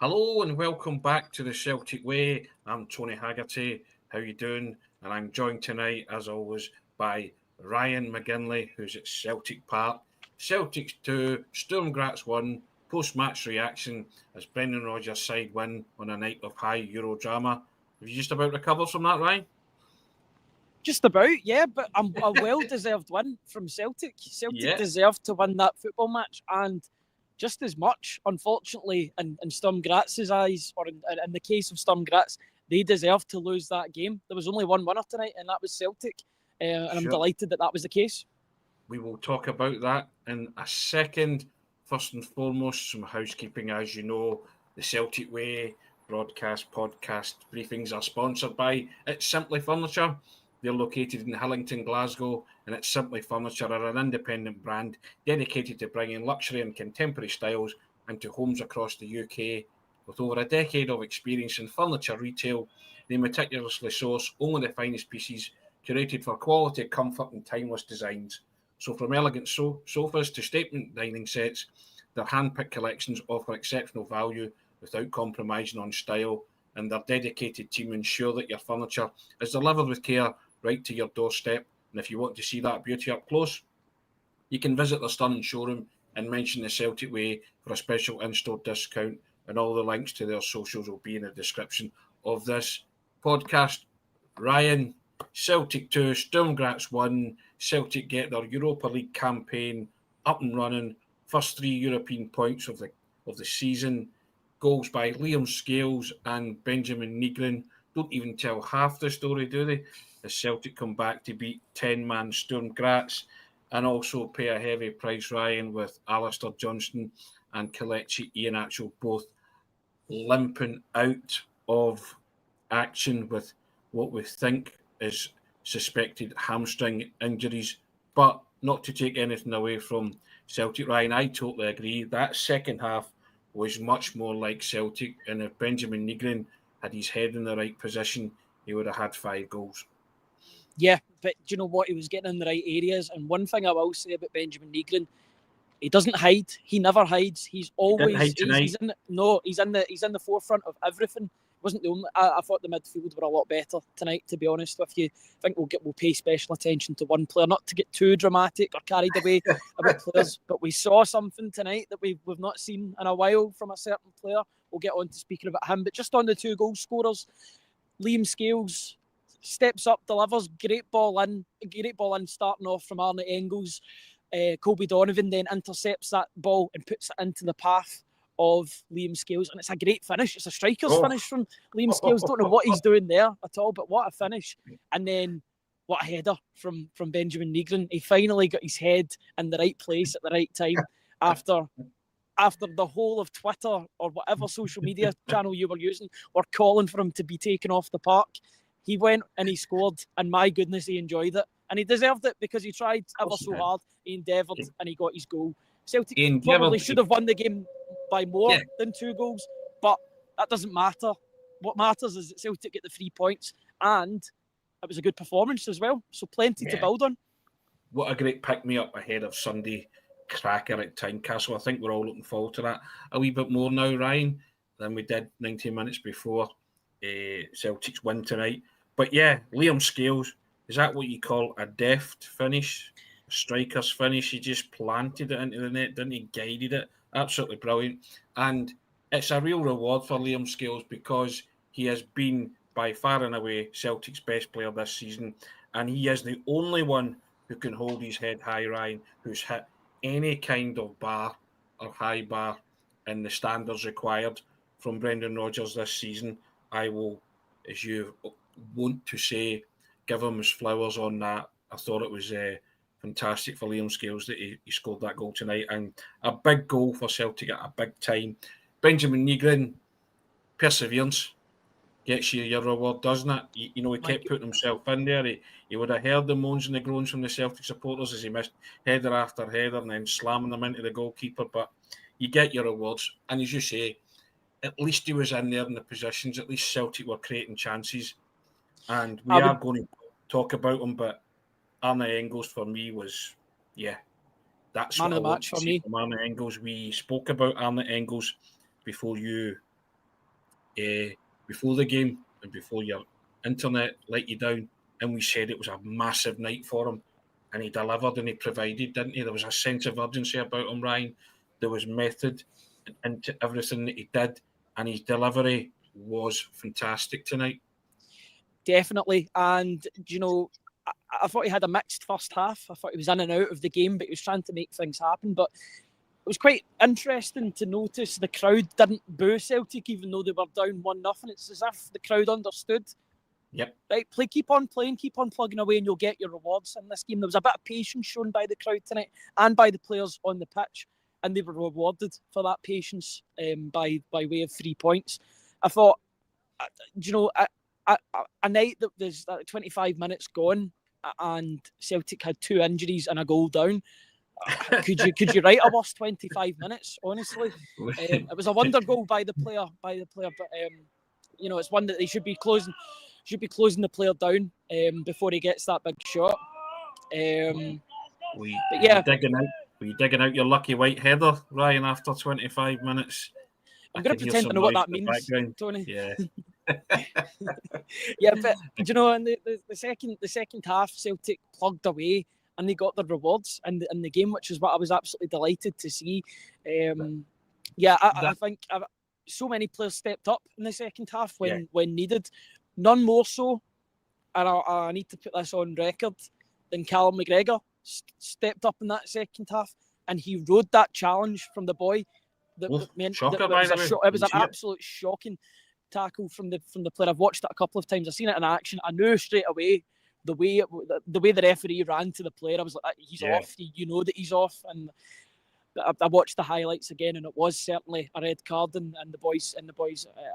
Hello and welcome back to the Celtic Way. I'm Tony Haggerty. How you doing? And I'm joined tonight, as always, by Ryan McGinley, who's at Celtic Park. Celtics 2, Sturm Graz 1, post-match reaction as Brendan Rodgers' side win on a night of high Euro drama. Have you just about recovered from that, Ryan? Just about, yeah, but a well-deserved win from Celtic. Celtic deserved to win that football match, and just as much, unfortunately, in Sturm Graz's eyes, or in the case of Sturm Graz, they deserved to lose that game. There was only one winner tonight, and that was Celtic, and I'm delighted that was the case. We will talk about that in a second. First and foremost, some housekeeping. As you know, the Celtic Way broadcast podcast briefings are sponsored by It's Simply Furniture. They're located in Hillington, Glasgow, and It's Simply Furniture are an independent brand dedicated to bringing luxury and contemporary styles into homes across the UK. With over a decade of experience in furniture retail, they meticulously source only the finest pieces, curated for quality, comfort, and timeless designs. So from elegant sofas to statement dining sets, their hand-picked collections offer exceptional value without compromising on style, and their dedicated team ensure that your furniture is delivered with care right to your doorstep. And if you want to see that beauty up close, you can visit their stunning showroom and mention the Celtic Way for a special in-store discount, and all the links to their socials will be in the description of this podcast. Ryan, Celtic 2, Sturm Graz 1, Celtic get their Europa League campaign up and running. First 3 European points of the season. Goals by Liam Scales and Benjamin Nygren don't even tell half the story, do they? As Celtic come back to beat 10-man Sturm Graz and also pay a heavy price, Ryan, with Alistair Johnston and Kelechi Iheanacho both limping out of action with what we think is suspected hamstring injuries. But not to take anything away from Celtic, Ryan, I totally agree. That second half was much more like Celtic, and if Benjamin Nygren had his head in the right position, he would have had 5 goals. Yeah, but do you know what? He was getting in the right areas. And one thing I will say about Benjamin Nygren, he doesn't hide. He never hides. He's always he's in the forefront of everything. Wasn't the only. I thought the midfield were a lot better tonight, to be honest with you. I think we'll pay special attention to one player, not to get too dramatic or carried away about players, but we saw something tonight that we've not seen in a while from a certain player. We'll get on to speaking about him, but just on the 2 goal scorers, Liam Scales steps up, delivers, great ball in, starting off from Arne Engels. Colby Donovan then intercepts that ball and puts it into the path of Liam Scales, and it's a great finish. It's a striker's finish from Liam Scales. Don't know what he's doing there at all, but what a finish. And then what a header from Benjamin Nygren. He finally got his head in the right place at the right time after the whole of Twitter or whatever social media channel you were using were calling for him to be taken off the park. He went and he scored, and my goodness, he enjoyed it. And he deserved it because he tried ever so hard. He endeavoured and he got his goal. Celtic probably should have won the game by more than 2 goals, but that doesn't matter. What matters is that Celtic get the 3 points, and it was a good performance as well. So plenty to build on. What a great pick-me-up ahead of Sunday cracker at Tynecastle. I think we're all looking forward to that a wee bit more now, Ryan, than we did 90 minutes before Celtic's win tonight. But yeah, Liam Scales, is that what you call a deft finish? A striker's finish? He just planted it into the net, didn't he? Guided it. Absolutely brilliant. And it's a real reward for Liam Scales because he has been by far and away Celtic's best player this season. And he is the only one who can hold his head high, Ryan, who's hit any kind of bar or high bar in the standards required from Brendan Rodgers this season. I will, as you want to say, give him his flowers on that. I thought it was fantastic for Liam Scales that he scored that goal tonight, and a big goal for Celtic at a big time. Benjamin Nygren, perseverance gets you your reward, doesn't it? He kept putting himself in there. He would have heard the moans and the groans from the Celtic supporters as he missed header after header and then slamming them into the goalkeeper, but you get your rewards. And as you say, at least he was in there in the positions. At least Celtic were creating chances. And we are going to talk about him, but Arne Engels for me was, that's man what of the I want match to for see me. from Arne Engels. We spoke about Arne Engels before you before the game and before your internet let you down, and we said it was a massive night for him, and he delivered and he provided, didn't he? There was a sense of urgency about him, Ryan. There was method into everything that he did, and his delivery was fantastic tonight. Definitely. And, I thought he had a mixed first half. I thought he was in and out of the game, but he was trying to make things happen. But it was quite interesting to notice the crowd didn't boo Celtic, even though they were down 1-0. It's as if the crowd understood. Yep. Right, keep on playing, keep on plugging away, and you'll get your rewards in this game. There was a bit of patience shown by the crowd tonight and by the players on the pitch, and they were rewarded for that patience by way of 3 points. I thought, a night that there's 25 minutes gone and Celtic had 2 injuries and a goal down. Could you write a worse 25 minutes? Honestly, it was a wonder goal by the player. But it's one that they should be closing the player down before he gets that big shot. Were you digging out your lucky white header, Ryan, after 25 minutes? I'm going to pretend to know what that means, Tony. Yeah. Yeah, but in the second half, Celtic plugged away and they got their rewards in the game, which is what I was absolutely delighted to see. I think so many players stepped up in the second half when needed. None more so, and I need to put this on record, than Callum McGregor stepped up in that second half, and he rode that challenge from the boy. It was an absolute shocking tackle from the player. I've watched it a couple of times. I've seen it in action. I knew straight away the way the referee ran to the player. I was like, he's off. You know that he's off. And I watched the highlights again, and it was certainly a red card, and the boys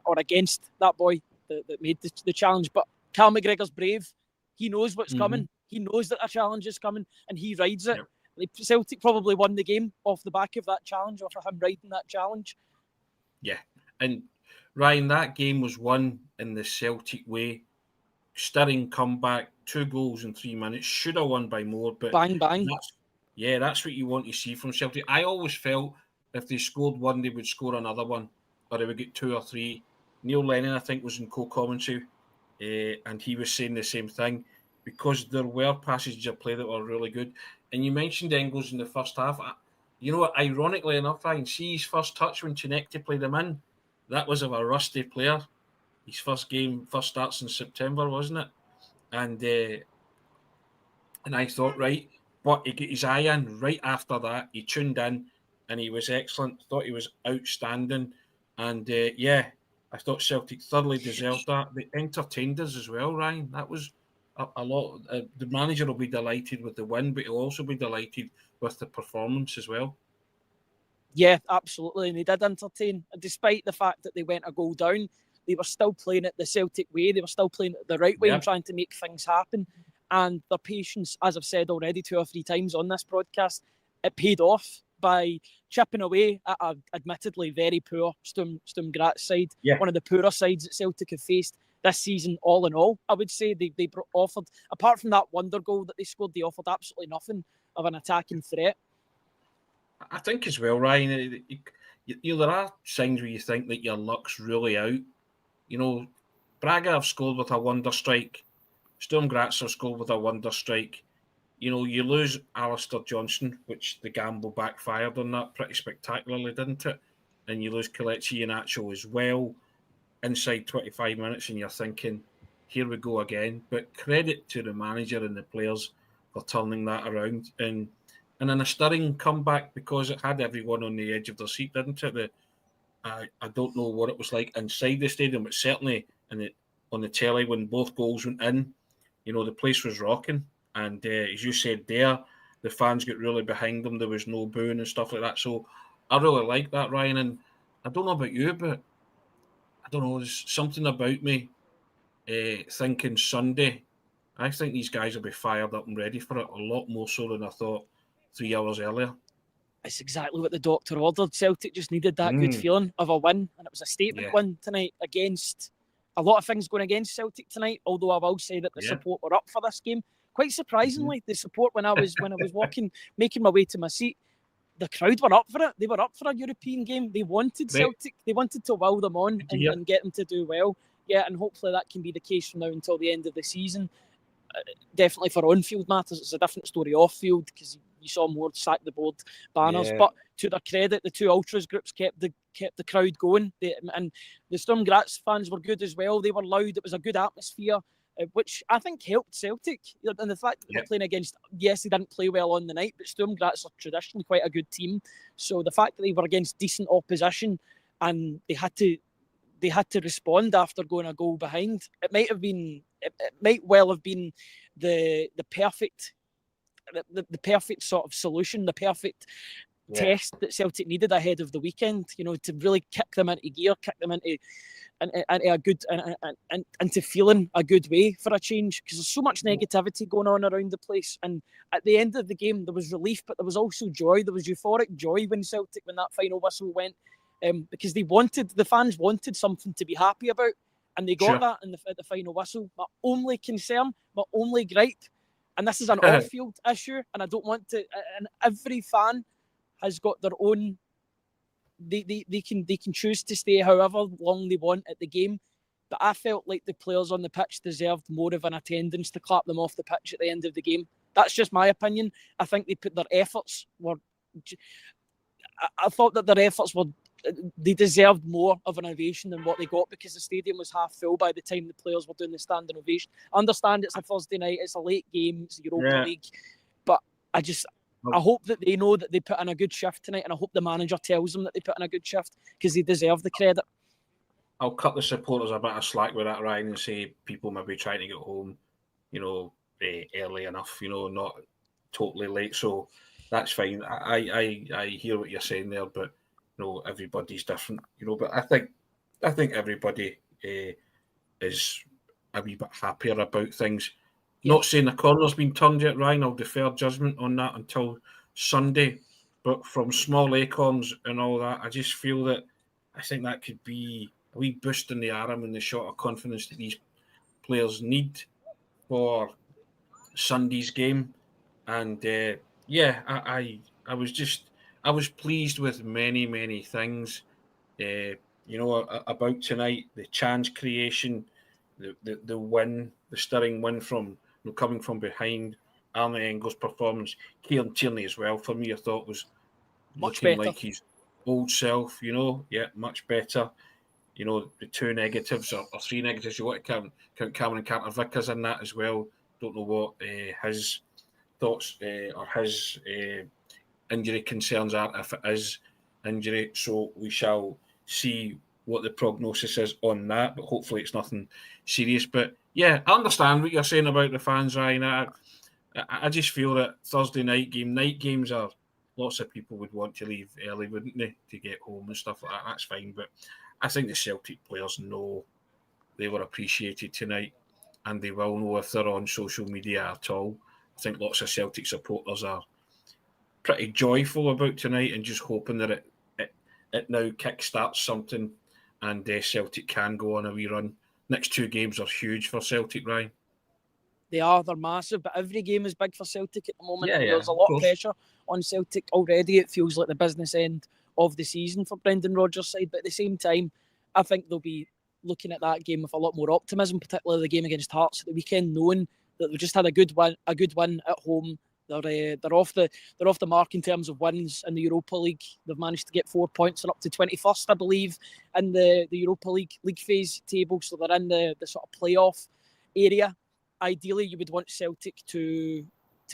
or against that boy that made the challenge. But Cal McGregor's brave. He knows what's coming. He knows that a challenge is coming, and he rides it. Yep. Celtic probably won the game off the back of that challenge, off of him riding that challenge. Yeah, and Ryan, that game was won in the Celtic way. Stirring comeback, 2 goals in 3 minutes. Should have won by more, but bang bang. That's what you want to see from Celtic. I always felt if they scored one, they would score another one, or they would get 2 or 3. Neil Lennon, I think, was in co-commentary, and he was saying the same thing, because there were passages of play that were really good. And you mentioned Engels in the first half. You know what? Ironically enough, I can see his first touch when Chinecti played him in. That was of a rusty player. His first starts in September, wasn't it? And I thought, right, but he got his eye in right after that. He tuned in, and he was excellent. Thought he was outstanding, and I thought Celtic thoroughly deserved that. They entertained us as well, Ryan. That was a lot. The manager will be delighted with the win, but he'll also be delighted with the performance as well. Yeah, absolutely. And they did entertain. And despite the fact that they went a goal down, they were still playing it the Celtic way. They were still playing it the right way and trying to make things happen. And their patience, as I've said already 2 or 3 times on this broadcast, it paid off by chipping away at a admittedly very poor Sturm Graz side. Yeah. One of the poorer sides that Celtic have faced this season, all in all. I would say they offered, apart from that wonder goal that they scored, they offered absolutely nothing of an attacking threat. I think as well, Ryan, there are signs where you think that your luck's really out. You know, Braga have scored with a wonder strike. Sturm Graz have scored with a wonder strike. You know, you lose Alistair Johnston, which the gamble backfired on that pretty spectacularly, didn't it? And you lose Kelechi Iheanacho as well inside 25 minutes, and you're thinking, here we go again. But credit to the manager and the players for turning that around. And in a stirring comeback, because it had everyone on the edge of their seat, didn't it? I don't know what it was like inside the stadium, but certainly on the telly when both goals went in, you know, the place was rocking. And as you said there, the fans got really behind them. There was no booing and stuff like that. So I really like that, Ryan. And I don't know about you, but I don't know, there's something about me thinking Sunday. I think these guys will be fired up and ready for it a lot more so than I thought 3 hours earlier. It's exactly what the doctor ordered. Celtic just needed that good feeling of a win, and it was a statement win tonight against a lot of things going against Celtic tonight. Although I will say that the support were up for this game. Quite surprisingly, the support when I was walking, making my way to my seat, the crowd were up for it. They were up for a European game. They wanted Celtic. They wanted to wow them on and get them to do well. Yeah, and hopefully that can be the case from now until the end of the season. Definitely for on-field matters, it's a different story off-field because you saw more sack the board banners. But to their credit, the two ultras groups kept the crowd going. And the Sturm Graz fans were good as well. They were loud. It was a good atmosphere, which I think helped Celtic. And the fact that they were playing against, yes, they didn't play well on the night, but Sturm Graz are traditionally quite a good team. So the fact that they were against decent opposition and they had to respond after going a goal behind, it might well have been the perfect sort of solution, the perfect test that Celtic needed ahead of the weekend, to really kick them into gear, kick them into a good and into feeling a good way for a change, because there's so much negativity going on around the place. And at the end of the game, there was relief, but there was also joy. There was euphoric joy when that final whistle went, because the fans wanted something to be happy about, and they got that at the final whistle. My only concern, my only gripe, and this is an off-field issue, and I don't want to. And every fan has got their own. They can choose to stay however long they want at the game, but I felt like the players on the pitch deserved more of an attendance to clap them off the pitch at the end of the game. That's just my opinion. I think they put their efforts were. I thought that their efforts were. They deserved more of an ovation than what they got, because the stadium was half full by the time the players were doing the standing ovation. I understand it's a Thursday night, it's a late game, it's the Europa League, but I hope that they know that they put in a good shift tonight, and I hope the manager tells them that they put in a good shift, because they deserve the credit. I'll cut the supporters a bit of slack with that, Ryan, and say people maybe trying to get home, early enough, not totally late. So that's fine. I hear what you're saying there, but everybody's different, But I think everybody is a wee bit happier about things. Not saying the corner's been turned yet, Ryan. I'll defer judgment on that until Sunday. But from small acorns and all that, I just feel that I think that could be a wee boost in the arm and the shot of confidence that these players need for Sunday's game. And I was pleased with many, many things, about tonight. The chance creation, the win, the stirring win from coming from behind. Arne Engel's performance, Kieran Tierney as well, for me, I thought was much looking better. like his old self, much better. The two negatives or three negatives you want to count Cameron Carter-Vickers in that as well. Don't know what his thoughts or his injury concerns are, if it is injury. So we shall see what the prognosis is on that, but hopefully it's nothing serious. But yeah, I understand what you're saying about the fans, Ryan. I just feel that Thursday night games are, lots of people would want to leave early, wouldn't they, to get home and stuff like that. That's fine, but I think the Celtic players know they were appreciated tonight, and they will know if they're on social media at all. I think lots of Celtic supporters are pretty joyful about tonight and just hoping that it now kickstarts something, and Celtic can go on a wee run. Next two games are huge for Celtic, Ryan. They're massive, but every game is big for Celtic at the moment. Yeah, There's a lot of pressure on Celtic already. It feels like the business end of the season for Brendan Rodgers' side, but at the same time, I think they'll be looking at that game with a lot more optimism, particularly the game against Hearts at the weekend, knowing that they've just had a good win at home. They're off the mark in terms of wins in the Europa League. They've managed to get 4 points and up to 21st, I believe, in the Europa League phase table. So they're in the sort of playoff area. Ideally, you would want Celtic to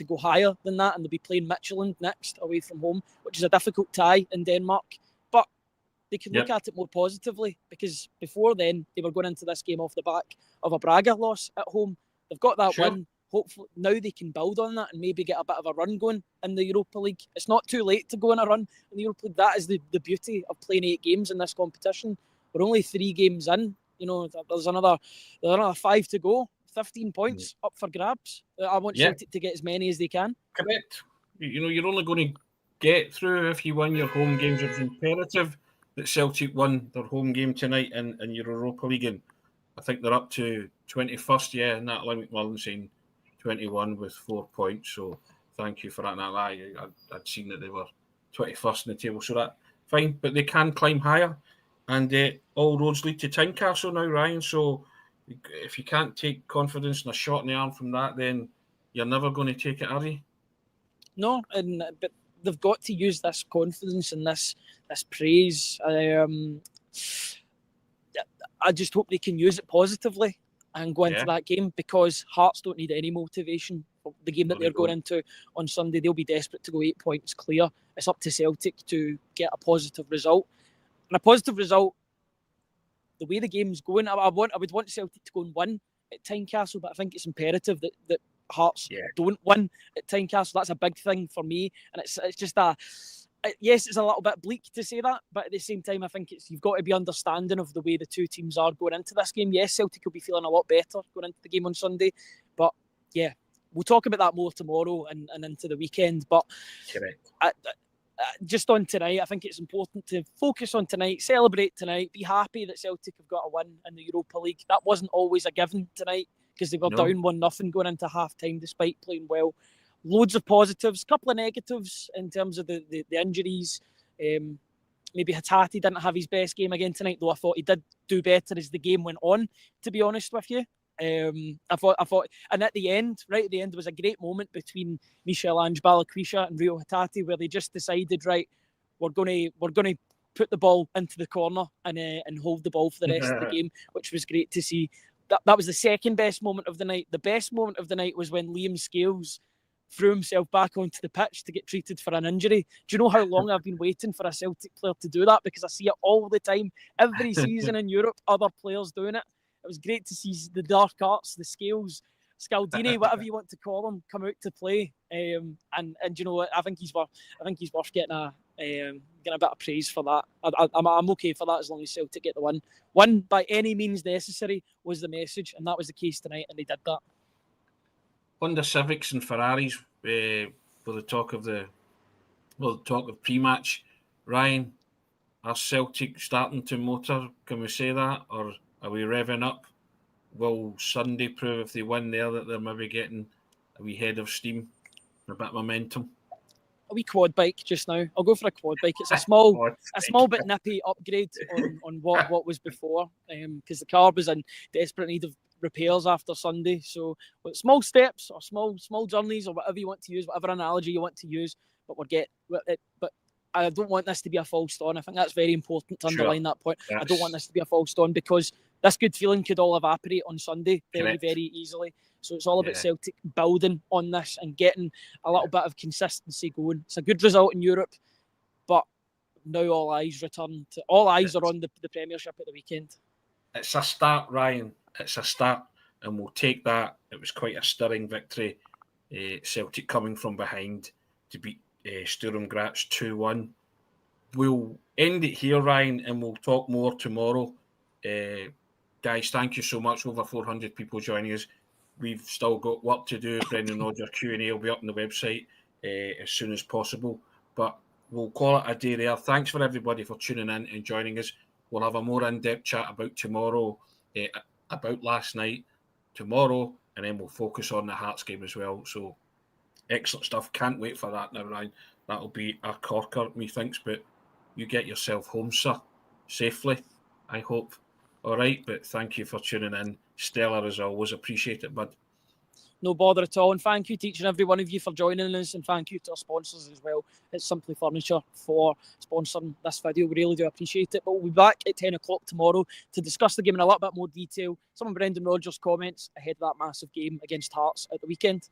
go higher than that, and they'll be playing Midtjylland next away from home, which is a difficult tie in Denmark. But they can look at it more positively, because before then they were going into this game off the back of a Braga loss at home. They've got that win. Hopefully now they can build on that and maybe get a bit of a run going in the Europa League. It's not too late to go on a run in the Europa League. That is the beauty of playing 8 games in this competition. We're only 3 games in. There's another 5 to go. 15 points up for grabs. I want Celtic to get as many as they can. Correct. You're only going to get through if you win your home games. It's imperative that Celtic won their home game tonight in your Europa League. And I think they're up to 21st, and Natalie McMullen saying 21 with 4 points. So thank you for that, Natalie. I'd seen that they were 21st in the table, so that's fine. But they can climb higher, and all roads lead to Tynecastle now, Ryan. So if you can't take confidence and a shot in the arm from that, then you're never going to take it, are you? No, but they've got to use this confidence and this praise. I just hope they can use it positively and go into that game, because Hearts don't need any motivation for the game that they're going into on Sunday. They'll be desperate to go 8 points clear. It's up to Celtic to get a positive result. And a positive result, the way the game's going, I would want Celtic to go and win at Tynecastle, but I think it's imperative that Hearts don't win at Tynecastle. That's a big thing for me, and it's just yes, it's a little bit bleak to say that, but at the same time, I think you've got to be understanding of the way the two teams are going into this game. Yes, Celtic will be feeling a lot better going into the game on Sunday, but yeah, we'll talk about that more tomorrow and into the weekend. But just on tonight, I think it's important to focus on tonight, celebrate tonight, be happy that Celtic have got a win in the Europa League. That wasn't always a given tonight, because they were down 1-0 going into half-time despite playing well. Loads of positives, a couple of negatives in terms of the injuries. Maybe Hatate didn't have his best game again tonight, though I thought he did do better as the game went on, to be honest with you. I thought, and at the end, right at the end, there was a great moment between Michel-Ange Balikwisha and Rio Hatate, where they just decided, right, we're going to put the ball into the corner and hold the ball for the rest of the game, which was great to see. That was the second best moment of the night. The best moment of the night was when Liam Scales threw himself back onto the pitch to get treated for an injury. Do you know how long I've been waiting for a Celtic player to do that? Because I see it all the time. Every season in Europe, other players doing it. It was great to see the dark arts, the Scales, Scaldini, whatever you want to call him, come out to play. And you know what? I think he's worth getting a bit of praise for that. I'm okay for that as long as Celtic get the win. Win by any means necessary was the message, and that was the case tonight, and they did that. Honda Civics and Ferraris for the talk of pre-match. Ryan, are Celtic starting to motor? Can we say that, or are we revving up? Will Sunday prove, if they win there, that they're maybe getting a wee head of steam, a bit of momentum? A wee quad bike just now. I'll go for a quad bike. It's a small but nippy upgrade on what was before, because the car was in desperate need of repairs after Sunday. So with small steps or small journeys, or whatever you want to use, whatever analogy you want to use, but but I don't want this to be a false dawn. I think that's very important to underline that point. Yes. I don't want this to be a false dawn, because this good feeling could all evaporate on Sunday very, very easily. So it's all about Celtic building on this and getting a little bit of consistency going. It's a good result in Europe, but now all eyes are on the Premiership at the weekend. It's a start, Ryan. It's a start, and we'll take that. It was quite a stirring victory. Celtic coming from behind to beat Sturm Graz 2-1. We'll end it here, Ryan, and we'll talk more tomorrow. Guys, thank you so much. Over 400 people joining us. We've still got work to do. Brendan Rodgers Q&A will be up on the website as soon as possible. But we'll call it a day there. Thanks for everybody for tuning in and joining us. We'll have a more in-depth chat about tomorrow, about last night, tomorrow, and then we'll focus on the Hearts game as well. So excellent stuff. Can't wait for that now, Ryan. That'll be a corker, methinks. But you get yourself home, sir, safely, I hope. All right, but thank you for tuning in. Stellar as always. Appreciate it, bud. No bother at all. And thank you to each and every one of you for joining us. And thank you to our sponsors as well. It's Simply Furniture for sponsoring this video. We really do appreciate it. But we'll be back at 10 o'clock tomorrow to discuss the game in a little bit more detail. Some of Brendan Rodgers' comments ahead of that massive game against Hearts at the weekend.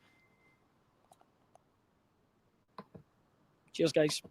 Cheers, guys.